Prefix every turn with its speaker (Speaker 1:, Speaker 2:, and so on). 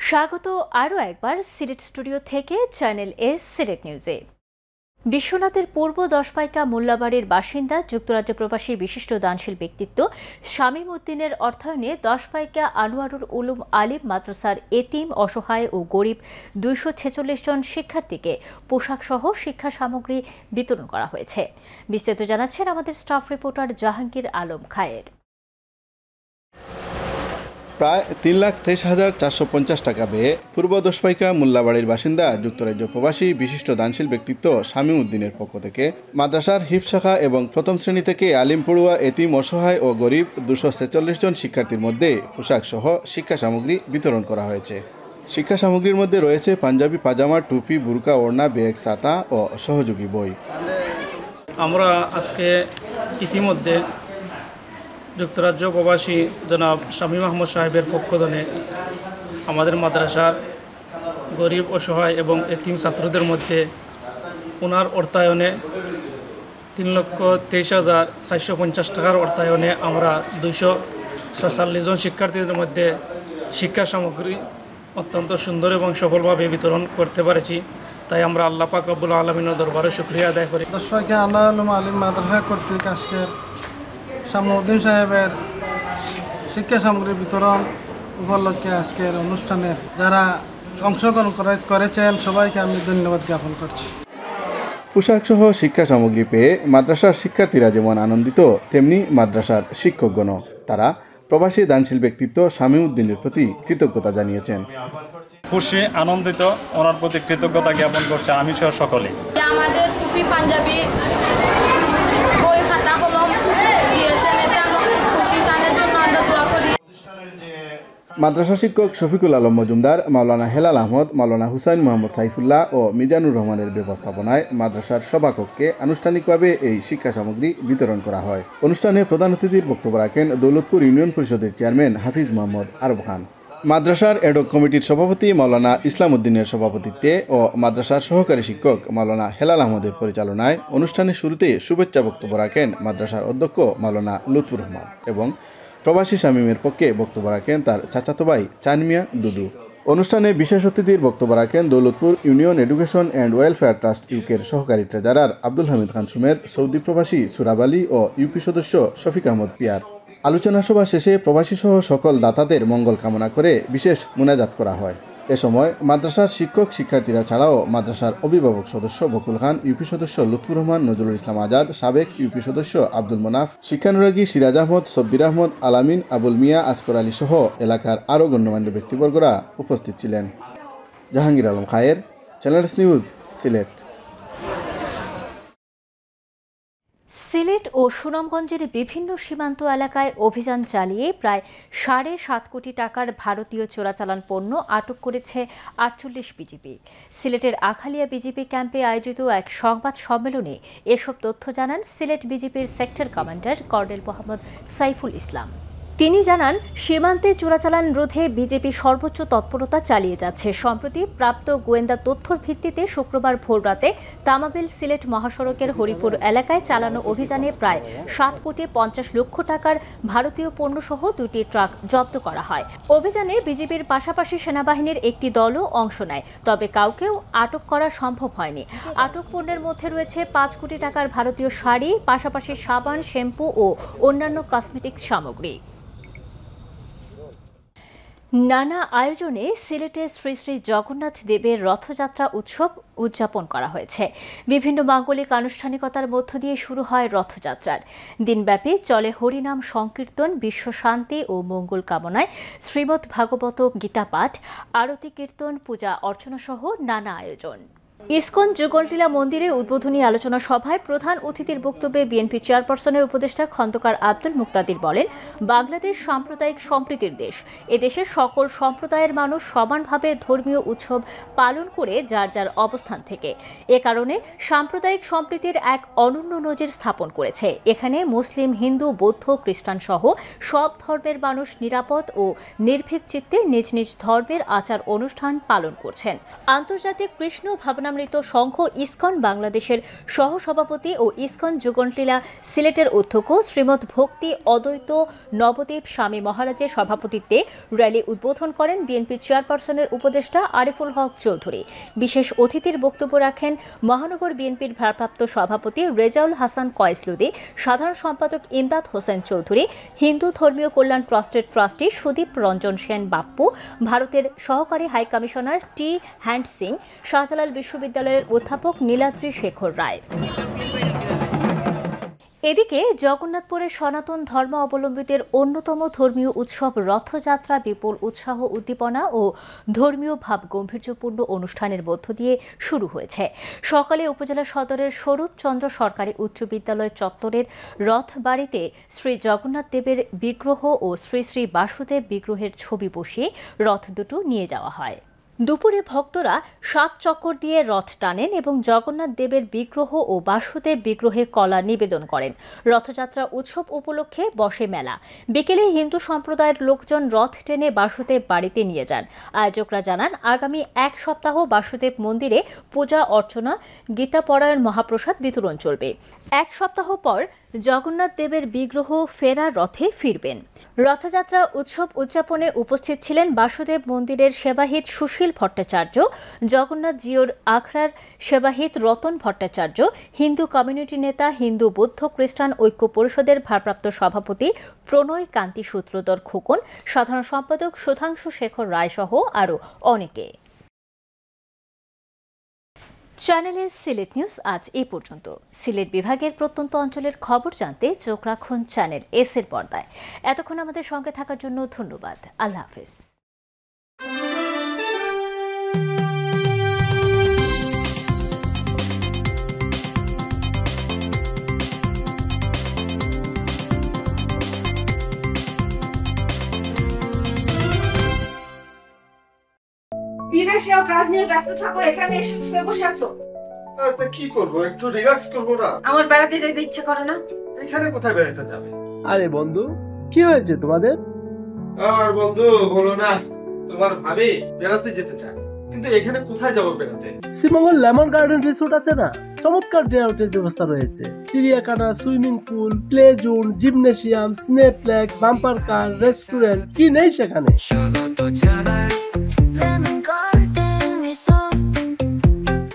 Speaker 1: স্বাগত আরও একবার সিলেট স্টুডিও থেকে চ্যানেল এস সিলেট নিউজে। বিশ্বনাথের পূর্ব দশপাইকা মোল্লাবাড়ির বাসিন্দা যুক্তরাজ্য প্রবাসী বিশিষ্ট দানশীল ব্যক্তিত্ব শামীম উদ্দিনের অর্থায়নে দশপাইকা আনোয়ারুল উলুম আলিম মাদ্রাসার এতিম, অসহায় ও গরিব 246 জন শিক্ষার্থীকে পোশাকসহ শিক্ষা সামগ্রী বিতরণ করা হয়েছে। বিস্তারিত জানাচ্ছেন আমাদের স্টাফ রিপোর্টার জাহাঙ্গীর আলম খায়ের।
Speaker 2: প্রায় 3,23,450 টাকা ব্যয়ে পূর্ব দশপাইকা মোল্লাবাড়ির বাসিন্দা যুক্তরাজ্য প্রবাসী বিশিষ্ট দানশীল ব্যক্তিত্ব শামীম উদ্দিনের পক্ষ থেকে মাদ্রাসার হিফজ শাখা এবং প্রথম শ্রেণী থেকে আলিম পড়ুয়া, এতিম, অসহায় ও গরিব 246 জন শিক্ষার্থীর মধ্যে পোশাক সহ শিক্ষা সামগ্রী বিতরণ করা হয়েছে। শিক্ষা সামগ্রীর মধ্যে রয়েছে পাঞ্জাবি, পাজামা, টুপি, বুরকা, ওড়না, ব্যাগ, ছাতা ও সহযোগী বই।
Speaker 3: আমরা আজকে ইতিমধ্যে যুক্তরাজ্য প্রবাসী জনাব শামীম আহমদ সাহেবের পক্ষ থেকে আমাদের মাদ্রাসার গরিব, অসহায় এবং এতিম ছাত্রদের মধ্যে ওনার অর্থায়নে 3,23,450 টাকার অর্থায়নে আমরা 246 জন শিক্ষার্থীদের মধ্যে শিক্ষা সামগ্রী অত্যন্ত সুন্দর এবং সফলভাবে বিতরণ করতে পেরেছি। তাই আমরা আল্লাহ পাক রব্বুল আলামিনের দরবারে শুকরিয়া আদায় করি।
Speaker 4: দশপাইকা আনোয়ারুল উলুম আলিম মাদ্রাসা কর্তৃক আজকের শামীম উদ্দিন সাহেবের শিক্ষা সামগ্রী বিতরণ উপলক্ষে আজকের অনুষ্ঠানের যারা অংশগ্রহণ করেছেন সবাইকে আমি ধন্যবাদ জ্ঞাপন করছি।
Speaker 2: পোশাক সহ শিক্ষা সামগ্রী পেয়ে মাদ্রাসার শিক্ষার্থীরা যেমন আনন্দিত, তেমনি মাদ্রাসার শিক্ষকগণও। তারা প্রবাসী দানশীল ব্যক্তিত্ব শামীম উদ্দিনের প্রতি কৃতজ্ঞতা জানিয়েছেন।
Speaker 5: খুশি, আনন্দিত, ওনার প্রতি কৃতজ্ঞতা জ্ঞাপন করছে আমি সহ সকলে।
Speaker 6: আমাদের টুপি, পাঞ্জাবি, বই, খাতা, কলম দিয়েছেন, এতে আমরা খুব খুশি। তাদের জন্য আমরা দোয়া করি।
Speaker 2: মাদ্রাসা শিক্ষক শফিকুল আলম মজুমদার, মাওলানা হেলাল আহমদ, মাওলানা হুসাইন মোহাম্মদ সাইফুল্লাহ ও মিজানুর রহমানের ব্যবস্থাপনায় মাদ্রাসার সভাকক্ষে আনুষ্ঠানিকভাবে এই শিক্ষা সামগ্রী বিতরণ করা হয়। অনুষ্ঠানে প্রধান অতিথির বক্তব্য রাখেন দৌলতপুর ইউনিয়ন পরিষদের চেয়ারম্যান হাফিজ মোহাম্মদ আরব খান। মাদ্রাসার এডক কমিটির সভাপতি মাওলানা ইসলাম উদ্দিনের সভাপতিত্বে ও মাদ্রাসার সহকারী শিক্ষক মাওলানা হেলাল আহমদের পরিচালনায় অনুষ্ঠানের শুরুতে শুভেচ্ছা বক্তব্য রাখেন মাদ্রাসার অধ্যক্ষ মাওলানা লুৎফুর রহমান এবং প্রবাসী শামীমের পক্ষে বক্তব্য রাখেন তার চাচাতো ভাই চানমিয়া দুদু। অনুষ্ঠানে বিশেষ অতিথির বক্তব্য রাখেন Daulatpur union education and welfare trust ইউকের সহকারী ট্রেজারার আব্দুল হামিদ খান সুমেদ, সৌদি প্রবাসী সুরাব আলী ও ইউপি সদস্য শফিক আহমদ পিয়ার। আলোচনা সভা শেষে প্রবাসী সহ সকল দাতাদের মঙ্গল কামনা করে বিশেষ মুনাজাত করা হয়। এ সময় মাদ্রাসার শিক্ষক শিক্ষার্থীরা ছাড়াও মাদ্রাসার অভিভাবক সদস্য বকুল খান, ইউপি সদস্য লুৎফুর রহমান, নজরুল ইসলাম আজাদ, সাবেক ইউপি সদস্য আব্দুল মোনাফ, শিক্ষানুরাগী সিরাজ আহমদ, সব্বির আহমদ, আলামিন, আবুল মিয়া, আসফর আলী সহ এলাকার আরও গণ্যমান্য ব্যক্তিবর্গরা উপস্থিত ছিলেন। Jahangir Alam Khair, channel S news, Sylhet.
Speaker 1: Sylhet ও সুনামগঞ্জের বিভিন্ন সীমান্ত এলাকায় অভিযান চালিয়ে প্রায় 7.5 কোটি টাকার ভারতীয় চোরাচালান পণ্য আটক করেছে 48 বিজিবি। সিলেটের আখালিয়া বিজিবি ক্যাম্পে আয়োজিত এক সংবাদ সম্মেলনে এসব তথ্য জানান সিলেট বিজিবির sector commander colonel Mohammad Saiful Islam. তিনি জানান, সীমান্তে চোরাচালান রোধে বিজেপি সর্বোচ্চ তৎপরতা চালিয়ে যাচ্ছে। সম্প্রতি প্রাপ্ত গোয়েন্দা তথ্যর ভিত্তিতে শুক্রবার ভোররাতে তামাবিল সিলেট মহাসড়কের হরিপুর এলাকায় চালানো অভিযানে প্রায় 7,50,00,000 টাকার ভারতীয় পণ্যসহ 2টি ট্রাক জব্দ করা হয়। অভিযানে বিজেপির পাশাপাশি সেনাবাহিনীর একটি দলও অংশ নেয়, তবে কাউকেও আটক করা সম্ভব হয়নি। আটক পণ্যের মধ্যে রয়েছে 5 কোটি টাকার ভারতীয় শাড়ি, পাশাপাশি সাবান, শ্যাম্পু ও অন্যান্য কসমেটিক্স সামগ্রী। নানা আয়োজনে সিলেটে শ্রী শ্রী জগন্নাথ দেবের রথযাত্রা উৎসব উদযাপন করা হয়েছে। বিভিন্ন মাঙ্গলিক আনুষ্ঠানিকতার মধ্য দিয়ে শুরু হয় রথযাত্রার। দিনব্যাপী চলে হরিনাম সংকীর্তন, বিশ্ব শান্তি ও মঙ্গল কামনায় শ্রীমদ্ ভাগবত গীতা পাঠ, আরতি কীর্তন, পূজা অর্চনা সহ নানা আয়োজন। ইসকন যুগলটিলা মন্দিরে উদ্বোধনী আলোচনা সভায় প্রধান অতিথির বক্তব্যে বিএনপি চেয়ারপারসনের উপদেষ্টা খন্দকার আব্দুল মুক্তাদির বলেন, বাংলাদেশ সাম্প্রদায়িক সম্প্রীতির দেশ। এদেশের সকল সম্প্রদায়ের মানুষ সমানভাবে ধর্মীয় উৎসব পালন করে যার যার অবস্থান থেকে। এ কারণে সাম্প্রদায়িক সম্প্রীতির এক অনন্য নজির স্থাপন করেছে। এখানে মুসলিম, হিন্দু, বৌদ্ধ, খ্রিস্টান সহ সব ধর্মের মানুষ নিরাপদ ও নির্ভীক চিত্তে নিজ নিজ ধর্মের আচার অনুষ্ঠান পালন করছেন। আন্তর্জাতিক কৃষ্ণ ভাবনা মহানামৃত সংঘ ইসকন বাংলাদেশের সহসভাপতি ও ইসকন যুগন্টলীলা সিলেটের অধ্যক্ষ শ্রীমৎ ভক্তি অদ্বৈত নবদ্বীপ স্বামী মহারাজের সভাপতিত্বে র্যালি উদ্বোধন করেন বিএনপি চেয়ারপারসনের উপদেষ্টা আরিফুল হক চৌধুরী। বিশেষ অতিথির বক্তব্য রাখেন মহানগর বিএনপির ভারপ্রাপ্ত সভাপতি রেজাউল হাসান কয়েসলুদি, সাধারণ সম্পাদক ইমদাদ হোসেন চৌধুরী, হিন্দু ধর্মীয় কল্যাণ ট্রাস্টের ট্রাস্টি সুদীপ রঞ্জন সেন বাপ্পু, ভারতের সহকারী হাই কমিশনার টি হ্যান্ড সিং, শাহজালাল বিশ্ববিদ্যালয়ের অধ্যাপক নীলাদ্রি শেখর রায়। এদিকে জগন্নাথপুরে সনাতন ধর্মাবলম্বীদের অন্যতম ধর্মীয় উৎসব রথযাত্রা বিপুল উৎসাহ উদ্দীপনা ও ধর্মীয় ভাব গম্ভীর্যপূর্ণ অনুষ্ঠানের মধ্য দিয়ে শুরু হয়েছে। সকালে উপজেলা সদরের স্বরূপচন্দ্র সরকারি উচ্চ বিদ্যালয় চত্বরের রথবাড়িতে শ্রী জগন্নাথ দেবের বিগ্রহ ও শ্রী শ্রী বাসুদেব বিগ্রহের ছবি বসিয়ে রথ দুটো নিয়ে যাওয়া হয়। দুপুরে ভক্তরা 7 চক্কর দিয়ে রথ টানেন এবং জগন্নাথ দেবের বিগ্রহ ও বাসুদেব বিগ্রহে কলা নিবেদন করেন। রথযাত্রা উৎসব উপলক্ষে বসে মেলা। বিকেলে হিন্দু সম্প্রদায়ের লোকজন রথ টেনে বাসুদেব বাড়িতে নিয়ে যান। আয়োজকরা জানান, আগামী 1 সপ্তাহ বাসুদেব মন্দিরে পূজা অর্চনা, গীতাপরায়ণ মহাপ্রসাদ বিতরণ চলবে। 1 সপ্তাহ পর জগন্নাথ দেবের বিগ্রহ ফেরার রথে ফিরবেন। রথযাত্রা উৎসব উদযাপনে উপস্থিত ছিলেন বাসুদেব মন্দিরের সেবাহিত সুশীল ভট্টাচার্য, জগন্নাথ জিওর আখড়ার সেবাহিত রতন ভট্টাচার্য, হিন্দু কমিউনিটি নেতা, হিন্দু বৌদ্ধ খ্রিস্টান ঐক্য পরিষদের ভারপ্রাপ্ত সভাপতি প্রণয় কান্তি সূত্রধর খোকন, সাধারণ সম্পাদক সুধাংশু শেখর রায় সহ আরও অনেকে। চ্যানেলে সিলেট নিউজ আজ এই পর্যন্ত। সিলেট বিভাগের প্রত্যন্ত অঞ্চলের খবর জানতে চোখ রাখুন চ্যানেল এস এর পর্দায়। এতক্ষণ আমাদের সঙ্গে থাকার জন্য ধন্যবাদ। আল্লাহ হাফেজ।
Speaker 7: বিদেশেও কাজ নিয়ে ব্যস্ত থাকো, এখানে এসে শুয়ে বসে আছো।
Speaker 8: কি করবো, একটু রিল্যাক্স করবো না?
Speaker 7: আমার বেড়াতে যেতে ইচ্ছে করে না।
Speaker 8: এখানে কোথায় বেড়াতে যাবে?
Speaker 9: আরে বন্ধু, কি হয়েছে তোমাদের?
Speaker 8: আর বন্ধু বলো না, তোমার ভাবি বেড়াতে যেতে চায়, কিন্তু এখানে কোথায় যাবো বেড়াতে?
Speaker 9: শ্রীমঙ্গল লেমন গার্ডেন রিসোর্ট আছে না, চমৎকার ডে আউটের ব্যবস্থা রয়েছে। চিড়িয়াখানা, swimming pool, play zone, gymnasium, snake lake, bumper কার, রেস্টুরেন্ট, কি নেই সেখানে?